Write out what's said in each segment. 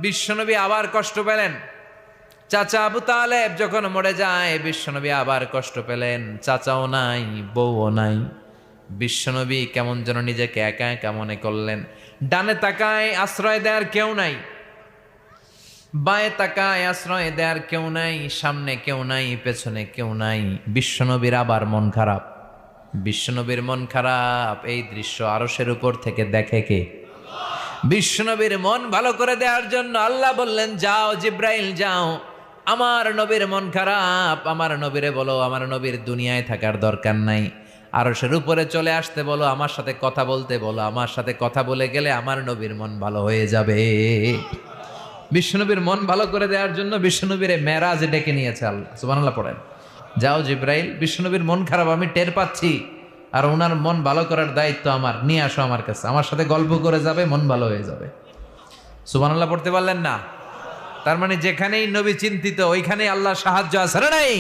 বিশ্বনবী আবার কষ্ট পেলেন। চাচা আবু তালেব যখন মরে যায় বিশ্বনবী আবার কষ্ট পেলেন। চাচাও নাই, বউও নাই। বিশ্বনবী কেমন যেন নিজেকে একা একা মনে করলেন। ডানে তাকায়, আশ্রয় দেওয়ার কেউ নাই। বায়ে তাকায়, আশ্রয় দেওয়ার কেউ নাই। সামনে কেউ নাই, পেছনে কেউ নাই। বিশ্বনবীর আবার মন খারাপ। বিশ্বনবীর মন খারাপ, এই দৃশ্য আরশের উপর থেকে দেখে কে? বিশ্বনবীর মন ভালো করে দেওয়ার জন্য আল্লাহ বললেন, যাও জিব্রাইল যাও, আমার নবীর মন খারাপ, আমার নবীরে বলো আমার নবীর দুনিয়ায় থাকার দরকার নাই, আরশের উপরে চলে আসতে বলো, আমার সাথে কথা বলতে বলো। আমার সাথে কথা বলে গেলে আমার নবীর মন ভালো হয়ে যাবে। বিশ্বনবীর মন ভালো করে দেওয়ার জন্য বিশ্বনবীর মেরাজে ডেকে নিয়েছে আল্লাহ। সুবহানাল্লাহ পড়েন। যাও জিব্রাইল, বিশ্বনবীর মন খারাপ আমি টের পাচ্ছি, আর ওনার মন ভালো করার দায়িত্ব আমার, নিয়ে আসো আমার কাছে, আমার সাথে গল্প করে যাবে, মন ভালো হয়ে যাবে। সুবহানাল্লাহ পড়তে পারলেন না? তার মানে যেখানেই নবী চিন্তিত ওইখানেই আল্লাহ সাহায্য আছে না নাই?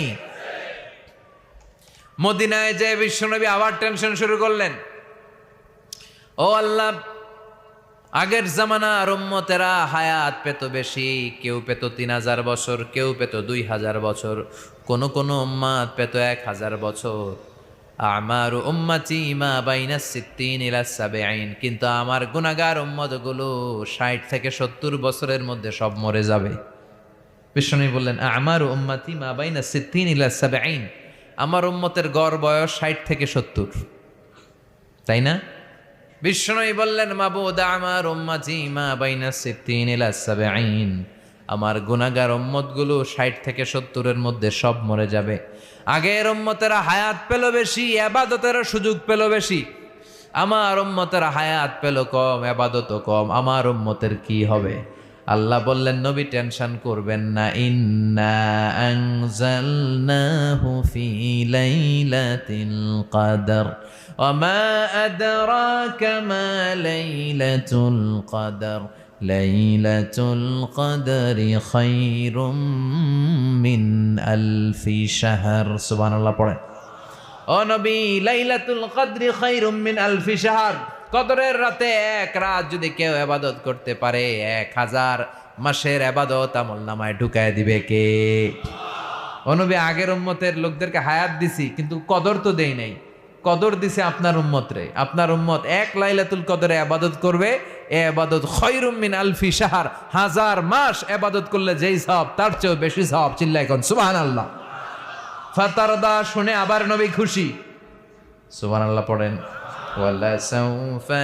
মদিনায় যে বিশ্বনবী আবার টেনশন শুরু করলেন, ও আল্লাহ, আগের জামানার উম্মতেরা হায়াত পেত বেশি, কেউ পেত 3000 বছর, কেউ পেত 2000 বছর, কোন কোন উম্মাত পেত 1000 বছর। আমার উম্মতি মা বাইনা 60 ইলা 70, কিন্তু আমার গুনাহগার উম্মতগুলো 60 থেকে 70 বছরের মধ্যে সব মরে যাবে। বিষ্ণু বললেন, আমার উম্মতি মা বাইনা 60 ইলা 70, আমার উম্মতের গড় বয়স 60 থেকে 70, তাই না? বিষ্ণু বললেন, মাবুদ আমার উম্মতি মা বাইনা 60 ইলা 70, আমার গুনাহগার উম্মতগুলো 60 থেকে 70 মধ্যে সব মরে যাবে। আগের উম্মতেরা হায়াত পেল বেশি, ইবাদতের সুযোগ পেল বেশি, আমার উম্মতেরা হায়াত পেল কম, ইবাদতও কম, আমার উম্মতের কি হবে? আল্লাহ বললেন, নবী টেনশন করবেন না, ইন্না আনজালনাহু ফি লাইলাতিল কদর ওয়া মা আদরাকা মা লাইলাতুল কদর লাইলাতুল কদরি খায়রুম মিন আলফি শাহর। সুবহানাল্লাহ পড়েন। ও নবী, লাইলাতুল কদরি খায়রুম মিন আলফি শাহর, কদরের রাতে এক রাত যদি কেউ ইবাদত করতে পারে 1000 মাসের ইবাদত আমলনামায় ঢুকায় দিবে কে? ও নবী, আগের উম্মতের লোকদেরকে হায়াত দিছি কিন্তু কদর তো দেই নাই। কদর দিছে আপনার উম্মত রে। আপনার উম্মত এক লাইলাতুল কদরে ইবাদত করবে, এ ইবাদত খায়রুম মিন আলফি শাহর, 1000 মাস ইবাদত করলে যেই সওয়াব তার চেয়েও বেশি সওয়াব। চিল্লায় কোন সুবহানাল্লাহ। ফাতারদা, শুনে আবার নবী খুশি। সুবহানাল্লাহ পড়েন। ওয়ালা সাউফা